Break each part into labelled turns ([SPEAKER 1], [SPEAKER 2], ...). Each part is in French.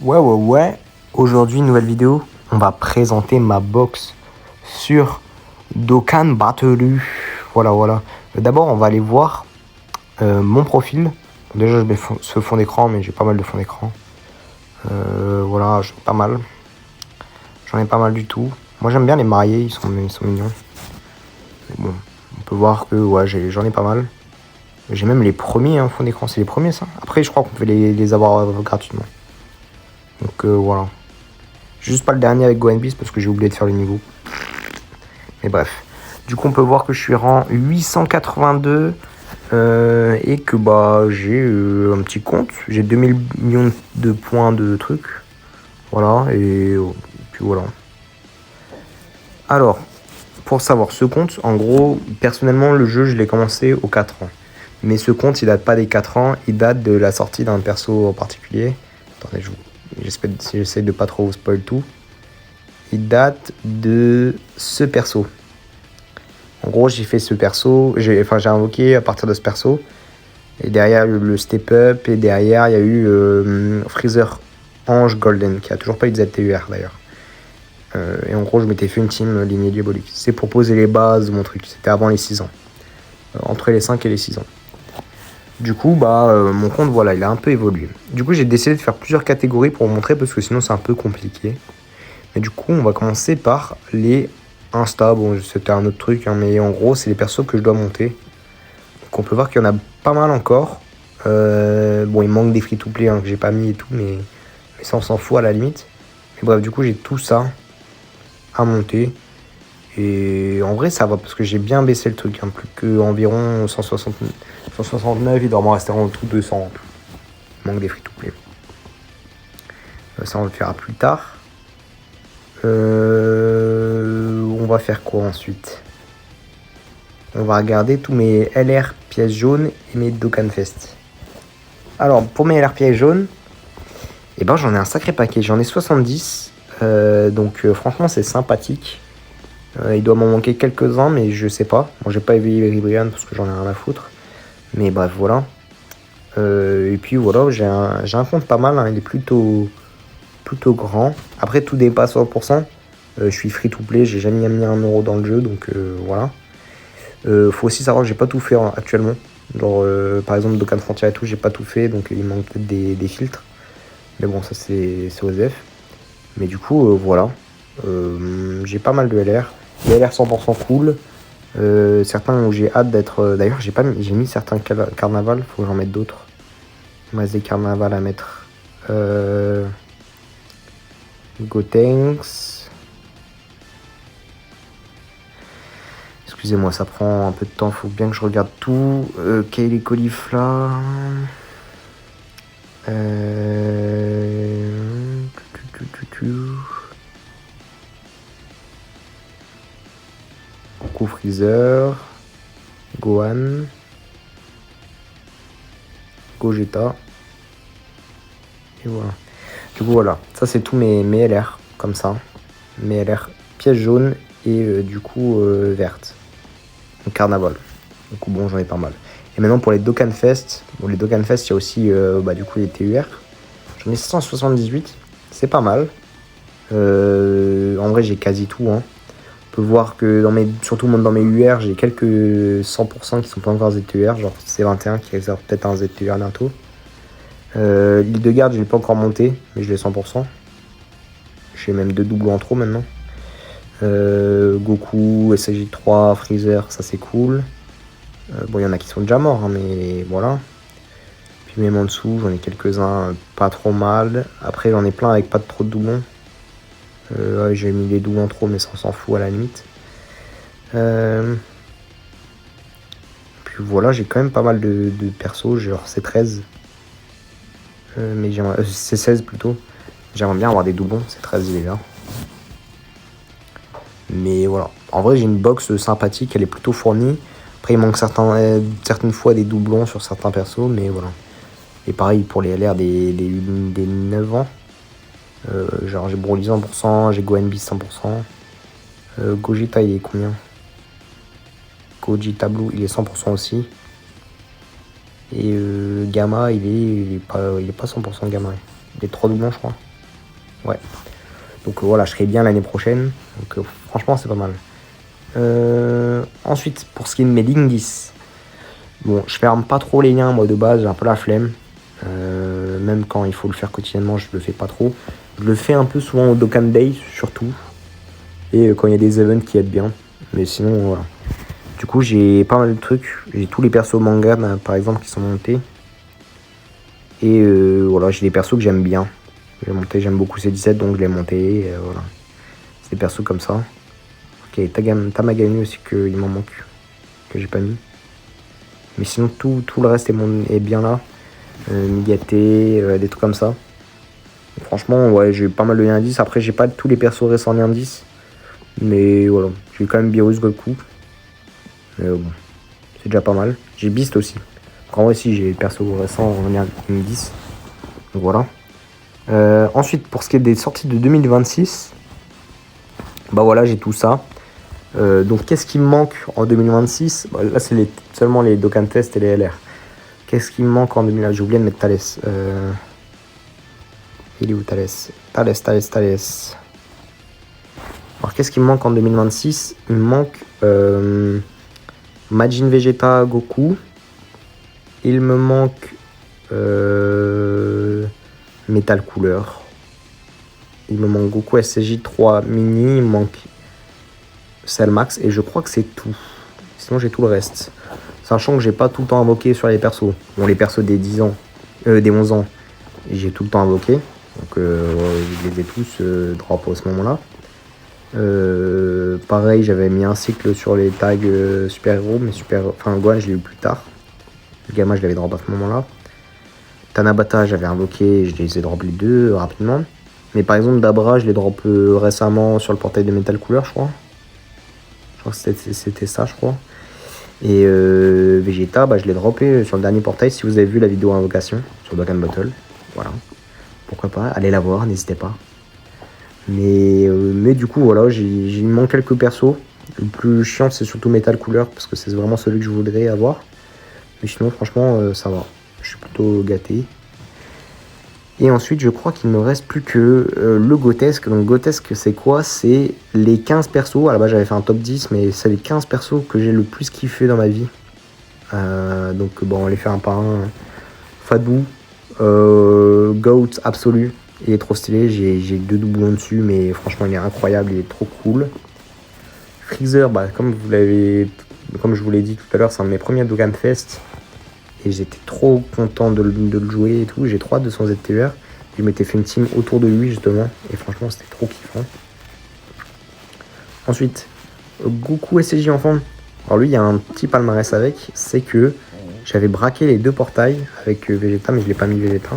[SPEAKER 1] Ouais. Aujourd'hui, nouvelle vidéo. On va présenter ma box sur Dokkan Battle. Voilà. D'abord, on va aller voir mon profil. Déjà, je mets ce fond d'écran, mais j'ai pas mal de fond d'écran. Voilà, j'en ai pas mal. J'en ai pas mal du tout. Moi, j'aime bien les mariés, ils sont mignons. Mais bon, on peut voir que ouais, j'en ai pas mal. J'ai même les premiers en fond d'écran, c'est les premiers ça. Après, je crois qu'on peut les avoir gratuitement. Donc voilà. Juste pas le dernier avec Gohan Beast parce que j'ai oublié de faire le niveau. Mais bref. Du coup, on peut voir que je suis rang 882 et que bah j'ai un petit compte. J'ai 2000 millions de points de trucs. Voilà, et puis voilà. Alors, pour savoir ce compte, en gros, personnellement, le jeu, je l'ai commencé aux 4 ans. Mais ce compte, il date pas des 4 ans, il date de la sortie d'un perso en particulier. Attendez, j'essaie de pas trop vous spoil tout. Il date de ce perso. En gros, j'ai fait ce perso, j'ai invoqué à partir de ce perso. Et derrière, il y a eu le step up, et derrière, il y a eu Freezer Ange Golden, qui a toujours pas eu de ZTUR d'ailleurs. Et en gros, je m'étais fait une team lignée diabolique. C'est pour poser les bases de mon truc, c'était avant les 6 ans. Entre les 5 et les 6 ans. Du coup, mon compte, voilà, il a un peu évolué. Du coup, j'ai décidé de faire plusieurs catégories pour vous montrer, parce que sinon, c'est un peu compliqué. Mais du coup, on va commencer par les Insta. Bon, c'était un autre truc, hein, mais en gros, c'est les persos que je dois monter. Donc, on peut voir qu'il y en a pas mal encore. Bon, il manque des free-to-play que j'ai pas mis et tout, mais ça, on s'en fout à la limite. Mais bref, du coup, j'ai tout ça à monter. Et en vrai, ça va, parce que j'ai bien baissé le truc. Plus qu'environ 169, il doit m'en rester en tout 200. Il manque des free-to-play. Ça, on le fera plus tard. On va faire quoi ensuite? On va regarder tous mes LR pièces jaunes et mes Dokkan Fest. Alors, pour mes LR pièces jaunes, j'en ai un sacré paquet. J'en ai 70. Donc, franchement, c'est sympathique. Il doit m'en manquer quelques-uns, mais je sais pas. Bon, j'ai pas éveillé Ribrian parce que j'en ai rien à foutre. Mais bref, voilà. Et puis voilà, j'ai un compte pas mal. Il est plutôt grand. Après, tout dépasse 100%. Je suis free to play, j'ai jamais mis 1 euro dans le jeu, donc voilà. Faut aussi savoir que j'ai pas tout fait actuellement. Genre, par exemple, Dokkan Frontier et tout, j'ai pas tout fait, donc il manque peut-être des filtres. Mais bon, ça c'est OSF. Mais du coup, voilà. J'ai pas mal de LR. Des LR 100% cool. Certains où j'ai hâte d'être. D'ailleurs, j'ai mis certains carnaval, faut que j'en mette d'autres. Il me reste des carnavals à mettre. Gotenks. Excusez-moi, ça prend un peu de temps, faut bien que je regarde tout. Kaylee Caulifla. Goku Freezer. Gohan. Gogeta. Et voilà. Du coup, voilà. Ça, c'est tous mes LR, comme ça. Mes LR pièces jaunes et du coup vertes. Donc, carnaval. Du coup, bon, j'en ai pas mal. Et maintenant, pour les Dokkan Fest. Bon, les Dokkan Fest, il y a aussi du coup les TUR. J'en ai 178. C'est pas mal. En vrai, j'ai quasi tout. On peut voir que surtout dans mes UR, j'ai quelques 100% qui sont pas encore ZTUR. Genre C21 qui réserve peut-être un ZTUR bientôt. L'île de garde, je l'ai pas encore monté, mais je l'ai 100%. J'ai même 2 doubles en trop maintenant. Goku, SJ3, Freezer, ça c'est cool. Bon, il y en a qui sont déjà morts, mais voilà. Puis même en dessous, j'en ai quelques-uns pas trop mal. Après, j'en ai plein avec pas trop de doublons. Ouais, j'ai mis les doublons en trop, mais ça on s'en fout à la limite. Puis voilà, j'ai quand même pas mal de persos, genre c'est 13. Mais c'est 16 plutôt. J'aimerais bien avoir des doublons, c'est 13 il est là. Mais voilà. En vrai, j'ai une box sympathique, elle est plutôt fournie. Après, il manque certaines fois des doublons sur certains persos, mais voilà. Et pareil pour les LR des 9 ans. Genre, j'ai Broly 100%, j'ai Gohan Beast 100%. Gogeta, il est combien? Gogeta Blue, il est 100% aussi. Et Gamma, il est pas 100% Gamma. des 3 doublons, je crois. Ouais. Donc voilà, je serai bien l'année prochaine. Donc franchement, c'est pas mal. Ensuite, pour ce qui est de mes Lingis, bon, je ferme pas trop les liens, moi de base, j'ai un peu la flemme. Même quand il faut le faire quotidiennement, je le fais pas trop. Je le fais un peu souvent au Dokkan Day, surtout. Et quand il y a des events qui aident bien. Mais sinon, voilà. Du coup, j'ai pas mal de trucs. J'ai tous les persos manga, par exemple, qui sont montés. Et voilà, j'ai des persos que j'aime bien. J'aime beaucoup C17, donc je l'ai monté. Voilà. C'est des persos comme ça. Ok, Tamagami aussi, qu'il m'en manque. Que j'ai pas mis. Mais sinon, tout le reste est bien là. Migaté, des trucs comme ça. Et franchement, ouais, j'ai pas mal de indices. Après, j'ai pas tous les persos récents d'indices. Mais voilà, j'ai quand même Beerus, Goku. Mais bon, c'est déjà pas mal. J'ai Beast aussi. En vrai, si, j'ai les persos récents en indices. Donc voilà. Ensuite, pour ce qui est des sorties de 2026, bah voilà, j'ai tout ça. Donc, qu'est-ce qui me manque en 2026 ? Bah, là, c'est seulement les Dokkan Test et les LR. Qu'est-ce qui me manque en 2026 ? J'ai oublié de mettre Thalès. Il est où Thalès ? Thalès. Alors, qu'est-ce qui me manque en 2026 ? Il me manque Majin Vegeta Goku. Il me manque Metal Couleur. Il me manque Goku SCJ3 Mini. Il me manque Cell Max. Et je crois que c'est tout. Sinon, j'ai tout le reste. Sachant que j'ai pas tout le temps invoqué sur les persos. Bon, les persos des 10 ans, des 11 ans, j'ai tout le temps invoqué. Donc, je les ai tous drop à ce moment-là. Pareil, j'avais mis un cycle sur les tags super-héros, mais Gohan, je l'ai eu plus tard. Le Gamma, je l'avais drop à ce moment-là. Tanabata, j'avais invoqué, je les ai drop les deux rapidement. Mais par exemple, Dabra, je l'ai drop récemment sur le portail de Metal Couleur, je crois. Je crois que c'était ça, je crois. Et Vegeta, bah, je l'ai droppé sur le dernier portail. Si vous avez vu la vidéo invocation sur Dokkan Battle, voilà. Pourquoi pas, allez la voir, n'hésitez pas. Mais du coup, voilà, il me manque quelques persos. Le plus chiant, c'est surtout Metal Couleur, parce que c'est vraiment celui que je voudrais avoir. Mais sinon, franchement, ça va. Je suis plutôt gâté. Et ensuite, je crois qu'il ne me reste plus que le Grotesque. Donc, Grotesque, c'est quoi ? C'est les 15 persos. À la base, j'avais fait un top 10, mais c'est les 15 persos que j'ai le plus kiffé dans ma vie. Donc, bon, on va les faire un par un. Fadou, Goat absolu. Il est trop stylé. J'ai 2 doublons dessus, mais franchement, il est incroyable. Il est trop cool. Freezer, bah, comme je vous l'ai dit tout à l'heure, c'est un de mes premiers Dokkan Fest. Et j'étais trop content de le jouer et tout. J'ai 3 200 ZTER. Je m'étais fait une team autour de lui justement. Et franchement, c'était trop kiffant. Ensuite, Goku SCJ Enfant. Alors lui, il y a un petit palmarès avec. C'est que j'avais braqué les 2 portails avec Vegeta, mais je l'ai pas mis Vegeta.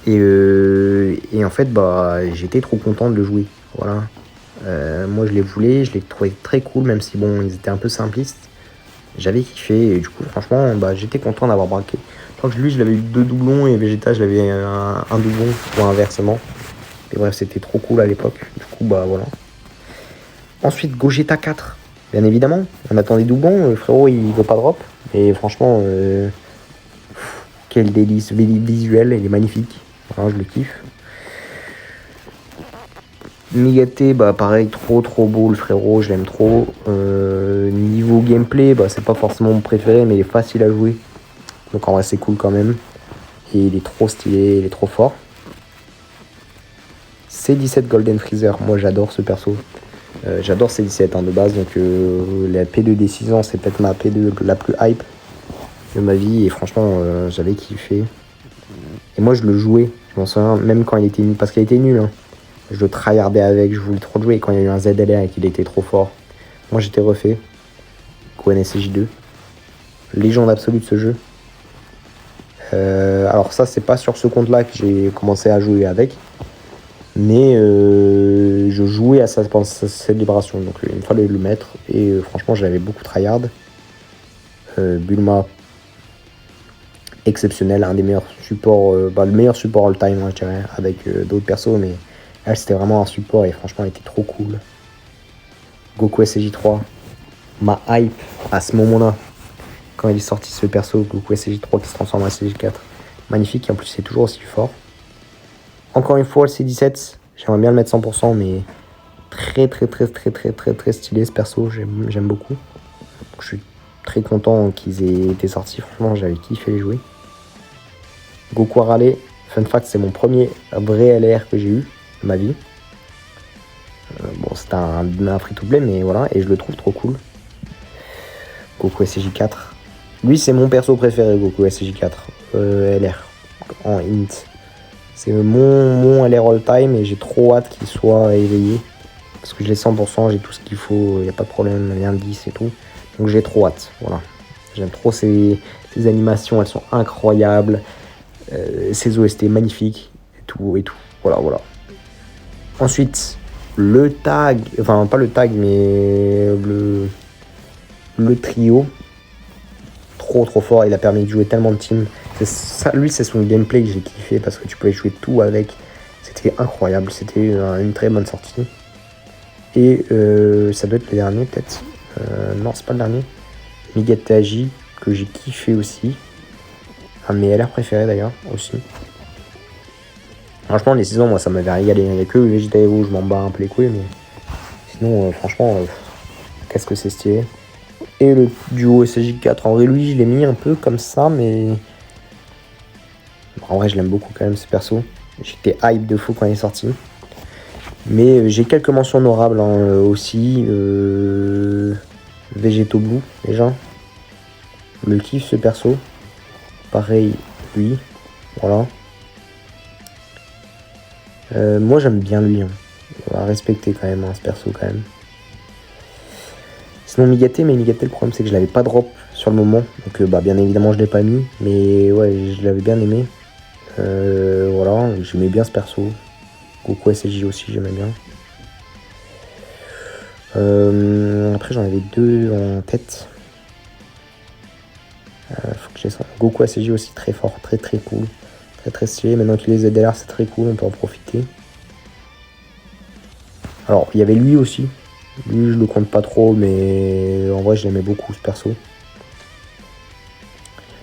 [SPEAKER 1] Et en fait, bah, j'étais trop content de le jouer. Voilà. Moi, je les voulais. Je les trouvais très cool, même si bon, ils étaient un peu simplistes. J'avais kiffé et du coup franchement j'étais content d'avoir braqué. Je crois que lui je l'avais eu 2 doublons et Vegeta je l'avais un doublon ou inversement. Et bref c'était trop cool à l'époque. Du coup bah voilà. Ensuite Gogeta 4. Bien évidemment, on attend des doublons, le frérot il veut pas drop. Et franchement quel délice visuel, il est magnifique. Voilà, je le kiffe. Migaté, bah pareil, trop beau le frérot, je l'aime trop. Niveau gameplay, bah c'est pas forcément mon préféré, mais il est facile à jouer. Donc en vrai c'est cool quand même. Et il est trop stylé, il est trop fort. C17 Golden Freezer, moi j'adore ce perso. J'adore C17 de base, donc la P2 des 6 ans c'est peut-être ma P2 la plus hype de ma vie. Et franchement j'avais kiffé. Et moi je le jouais, je m'en souviens, même quand il était nul, parce qu'il était nul. Hein. Je le tryhardais avec, je voulais trop le jouer. Et quand il y a eu un ZLR et qu'il était trop fort, moi j'étais refait. Gohan SCJ2. Légende absolue de ce jeu. Alors ça c'est pas sur ce compte là que j'ai commencé à jouer avec. Mais je jouais à ça pendant sa célébration. Donc il me fallait le mettre. Et franchement j'avais beaucoup tryhard. Bulma. Exceptionnel, un des meilleurs supports. Le meilleur support all time, moi, je dirais. Avec d'autres persos, mais... Elle, c'était vraiment un support et franchement, elle était trop cool. Goku SCJ3, ma hype à ce moment-là, quand il est sorti ce perso, Goku SCJ3 qui se transforme en SCJ4. Magnifique, et en plus, c'est toujours aussi fort. Encore une fois, le C17, j'aimerais bien le mettre 100%, mais très stylé ce perso, j'aime beaucoup. Donc, je suis très content qu'ils aient été sortis, franchement j'avais kiffé les jouer. Goku Harale, fun fact, c'est mon premier vrai LR que j'ai eu de ma vie. Bon, c'était un free-to-play, mais voilà, et je le trouve trop cool. Goku SCJ4. Lui, c'est mon perso préféré, Goku SCJ4. LR, en int. C'est mon LR all-time et j'ai trop hâte qu'il soit éveillé. Parce que je l'ai 100%, j'ai tout ce qu'il faut, il n'y a pas de problème, rien de 10 et tout. Donc j'ai trop hâte, voilà. J'aime trop ces animations, elles sont incroyables. Ces OST magnifiques, et tout, et tout. Voilà. Ensuite, le tag, enfin pas le tag, mais le trio. Trop fort, il a permis de jouer tellement de teams. Lui, c'est son gameplay que j'ai kiffé parce que tu pouvais jouer tout avec. C'était incroyable, c'était une très bonne sortie. Et ça doit être le dernier peut-être. Non, c'est pas le dernier. Miguel Taji, que j'ai kiffé aussi. Un de mes LR préférés d'ailleurs aussi. Franchement, les saisons, moi ça m'avait régalé. Il n'y a que Vegeta Evo, je m'en bats un peu les couilles, mais sinon, franchement, qu'est-ce que c'est stylé. Et le duo SJ4, en vrai, lui, je l'ai mis un peu comme ça, mais en vrai, je l'aime beaucoup quand même ce perso. J'étais hype de fou quand il est sorti. Mais j'ai quelques mentions honorables aussi. Vegeto Blue, déjà. Le kiffe ce perso. Pareil, lui. Voilà. Moi, j'aime bien lui. On va respecter quand même ce perso quand même. Sinon Migaté, mais Migaté, le problème c'est que je l'avais pas drop sur le moment. Donc bien évidemment je l'ai pas mis. Mais ouais, je l'avais bien aimé. Voilà, j'aimais bien ce perso. Goku SSJ aussi, j'aimais bien. Après j'en avais deux en tête. Faut que je descende. Goku SSJ aussi très fort, très cool. Très stylé. Maintenant qu'il les ZLR, c'est très cool, on peut en profiter. Alors, il y avait lui aussi. Lui, je le compte pas trop, mais en vrai, je l'aimais beaucoup ce perso.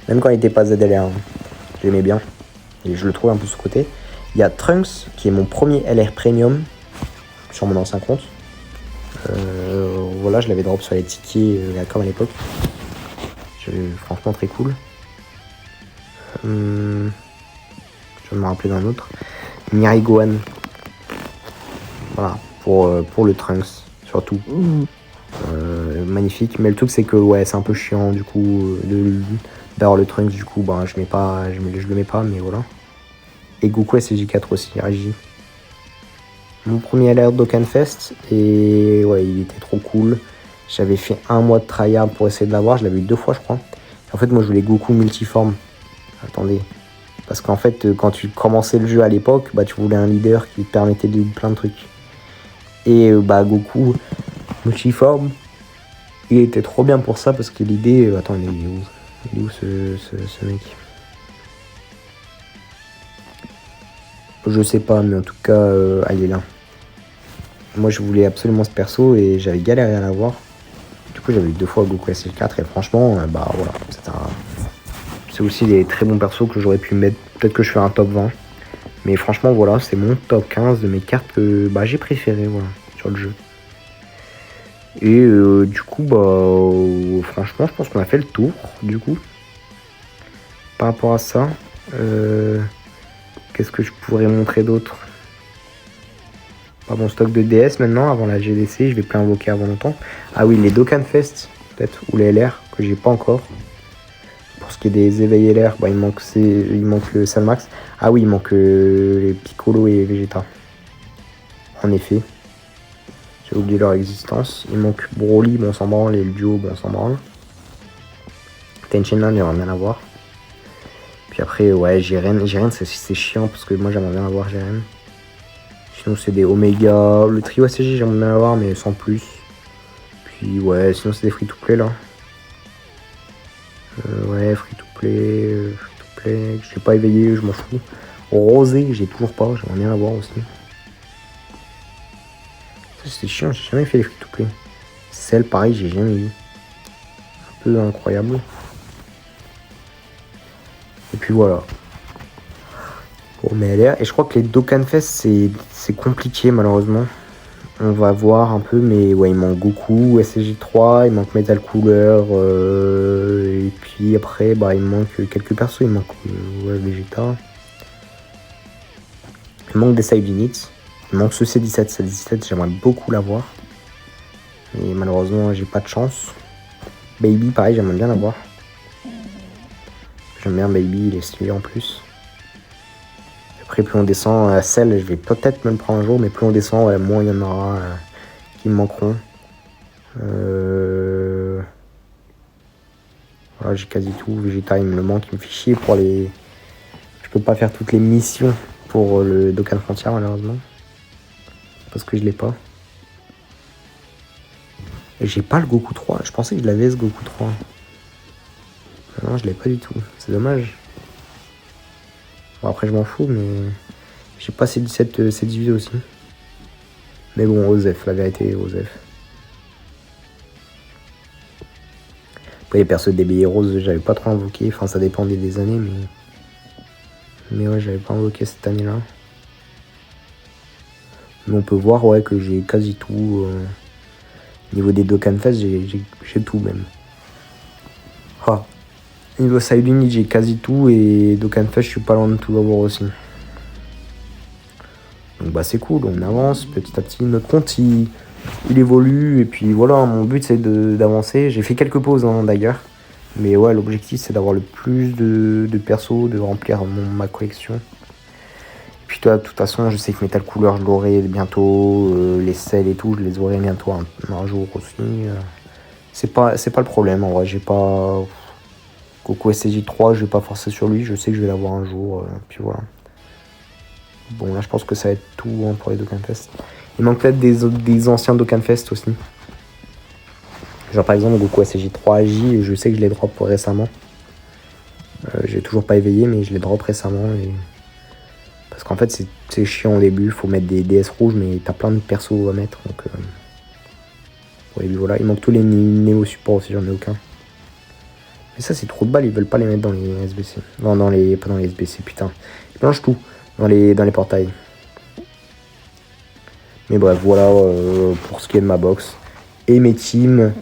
[SPEAKER 1] Même quand il était pas ZLR, hein. J'aimais bien. Et je le trouve un peu sous-côté. Il y a Trunks, qui est mon premier LR Premium sur mon ancien compte. Voilà, je l'avais drop sur les tickets comme à l'époque. Franchement, très cool. Je vais me rappeler d'un autre. Mirai Gohan. Voilà, pour le Trunks, surtout. Magnifique. Mais le truc, c'est que ouais, c'est un peu chiant, du coup, d'avoir le Trunks, du coup, je le mets pas, mais voilà. Et Goku SJ4 aussi, Regi. Mon premier alert d'Okanfest, et ouais, il était trop cool. J'avais fait 1 mois de tryhard pour essayer de l'avoir, je l'avais eu 2 fois, je crois. En fait, moi, je voulais Goku multiforme. Attendez. Parce qu'en fait, quand tu commençais le jeu à l'époque, tu voulais un leader qui te permettait de plein de trucs. Et Goku multiforme, il était trop bien pour ça, parce que l'idée... attends, il est où ce mec? Je sais pas, mais en tout cas, il est là. Moi, je voulais absolument ce perso et j'avais galéré à l'avoir. Du coup, j'avais eu 2 fois Goku SL4 et franchement, voilà. C'est aussi des très bons persos que j'aurais pu mettre. Peut-être que je fais un top 20. Mais franchement, voilà, c'est mon top 15 de mes cartes que j'ai préférées, voilà, sur le jeu. Et du coup, franchement, je pense qu'on a fait le tour, du coup. Par rapport à ça, qu'est-ce que je pourrais montrer d'autre? Pas mon stock de DS maintenant, avant la GDC, je vais plus invoquer avant longtemps. Ah oui, les Dokkan Fest, peut-être, ou les LR, que j'ai pas encore. Pour ce qui est des éveils LR, il manque le Salmax. Ah oui, il manque les Piccolo et Vegeta. En effet. J'ai oublié leur existence. Il manque Broly, on s'en branle, et le duo, on s'en branle. Tenshinhan, j'aimerais bien avoir. Puis après, ouais, Jiren, c'est chiant parce que moi j'aimerais bien avoir Jiren. Sinon c'est des Omega, le trio ACG j'aimerais bien avoir mais sans plus. Puis ouais, sinon c'est des free-to-play là. Ouais, free-to-play, je l'ai pas éveillé, je m'en fous. Rosé, j'ai toujours pas, j'aimerais bien avoir aussi. Ça c'est chiant, j'ai jamais fait les free-to-play. Celle pareil, j'ai jamais eu. Un peu incroyable. Et puis voilà. Bon, mais elle est là. Et je crois que les Dokkan Fest, c'est compliqué malheureusement. On va voir un peu, mais ouais, il manque Goku, SSJ3, il manque Metal Cooler, et puis après, bah, il manque quelques persos, il manque ouais, Vegeta. Il manque des side units, il manque ce C17, C17, j'aimerais beaucoup l'avoir. Mais malheureusement, j'ai pas de chance. Baby, pareil, j'aimerais bien l'avoir. J'aime bien Baby, il est stylé en plus. Après, plus on descend à Cell, je vais peut-être me le prendre un jour, mais plus on descend, ouais, moins il y en aura qui me manqueront. Voilà, j'ai quasi tout. Vegeta, il me le manque, il me fait chier pour les. Je peux pas faire toutes les missions pour le Dokkan Frontier, malheureusement. Parce que je l'ai pas. Et j'ai pas le Goku 3. Je pensais que je l'avais ce Goku 3. Non, je l'ai pas du tout. C'est dommage. Bon, après, je m'en fous, mais. J'ai pas C17, C18 aussi. Mais bon, Osef, la vérité, Osef. Après, les persos de DB Heroes, j'avais pas trop invoqué. Enfin, ça dépendait des années, mais. Mais ouais, j'avais pas invoqué cette année-là. Mais on peut voir, ouais, que j'ai quasi tout. Au niveau des Dokkan Fest, j'ai tout même. Ah. Niveau Side Unit, j'ai quasi tout. Et Dokkan Fest, je suis pas loin de tout avoir aussi. Donc bah c'est cool, on avance petit à petit. Notre compte, il évolue. Et puis voilà, mon but, c'est d'avancer. J'ai fait quelques pauses, hein, d'ailleurs. Mais ouais, l'objectif, c'est d'avoir le plus de persos, de remplir ma collection. Et puis toi, de toute façon, je sais que Metal Cooler, je l'aurai bientôt. Les Cell et tout, je les aurai bientôt un jour aussi. C'est pas le problème, en vrai. J'ai pas... Goku SSJ3, je vais pas forcer sur lui. Je sais que je vais l'avoir un jour. Puis voilà. Bon, là, je pense que ça va être tout, hein, pour les Dokkan Fest. Il manque peut-être des anciens Dokkan Fest aussi. Genre par exemple Goku SSJ3J, je sais que je l'ai drop récemment. J'ai toujours pas éveillé, mais je l'ai drop récemment. Parce qu'en fait, c'est chiant au début, faut mettre des DS rouges, mais t'as plein de persos à mettre. Donc, ouais, voilà. Il manque tous les Néo Support aussi, j'en ai aucun. Mais ça, c'est trop de balles, ils veulent pas les mettre dans les SBC. Non, pas dans les SBC, putain. Ils mélangent tout dans les portails. Mais bref, voilà pour ce qui est de ma box. Et mes teams.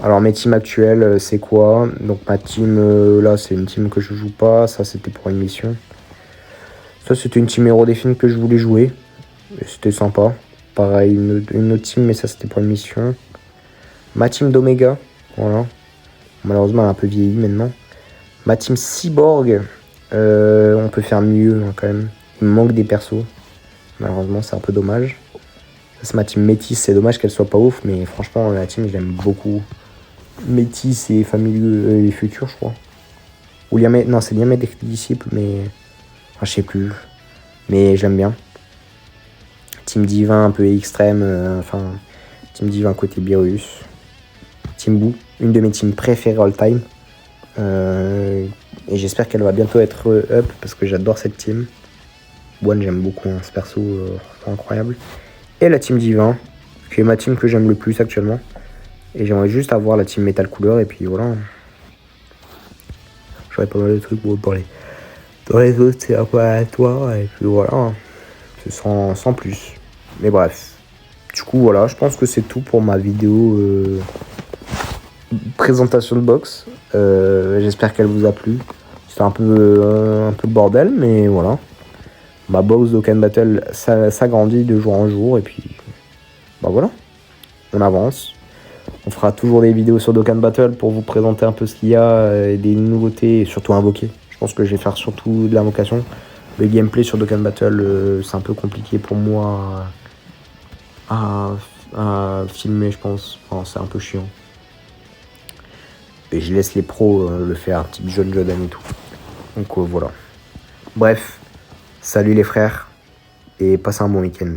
[SPEAKER 1] Alors mes teams actuels, c'est quoi? Donc ma team, là, c'est une team que je joue pas. Ça, c'était pour une mission. Ça, c'était une team Hero Define que je voulais jouer. Et c'était sympa. Pareil, une autre team, mais ça, c'était pour une mission. Ma team d'Omega. Voilà. Malheureusement, elle a un peu vieilli maintenant. Ma team Cyborg. On peut faire mieux, hein, quand même. Il me manque des persos. Malheureusement, c'est un peu dommage. Ça, c'est ma team Métis. C'est dommage qu'elle soit pas ouf, mais franchement, la team, je l'aime beaucoup. Métis et Famille et Futur, je crois. Ou non, c'est Liamet des disciples, mais... Enfin, je sais plus. Mais j'aime bien. Team Divin, un peu extrême. Team Divin côté Beerus. Team Boo, une de mes teams préférées all time. Et j'espère qu'elle va bientôt être up, parce que j'adore cette team. One, j'aime beaucoup, hein, ce perso, incroyable. Et la team Divin, qui est ma team que j'aime le plus actuellement. Et j'aimerais juste avoir la team Metal Cooler, et puis voilà. J'aurais pas mal de trucs pour parler. Dans les autres, c'est un peu aléatoire, et puis voilà. C'est sans plus. Mais bref. Du coup, voilà, je pense que c'est tout pour ma vidéo présentation de box. J'espère qu'elle vous a plu. C'était un peu le bordel, mais voilà. Ma box Dokkan Battle s'agrandit de jour en jour, et puis bah voilà, on avance. On fera toujours des vidéos sur Dokkan Battle pour vous présenter un peu ce qu'il y a, et des nouveautés, et surtout invoquer. Je pense que je vais faire surtout de l'invocation. Le gameplay sur Dokkan Battle, c'est un peu compliqué pour moi à filmer, je pense. Enfin, c'est un peu chiant. Et je laisse les pros le faire, type John Jordan et tout. Donc voilà. Bref, salut les frères, et passez un bon week-end.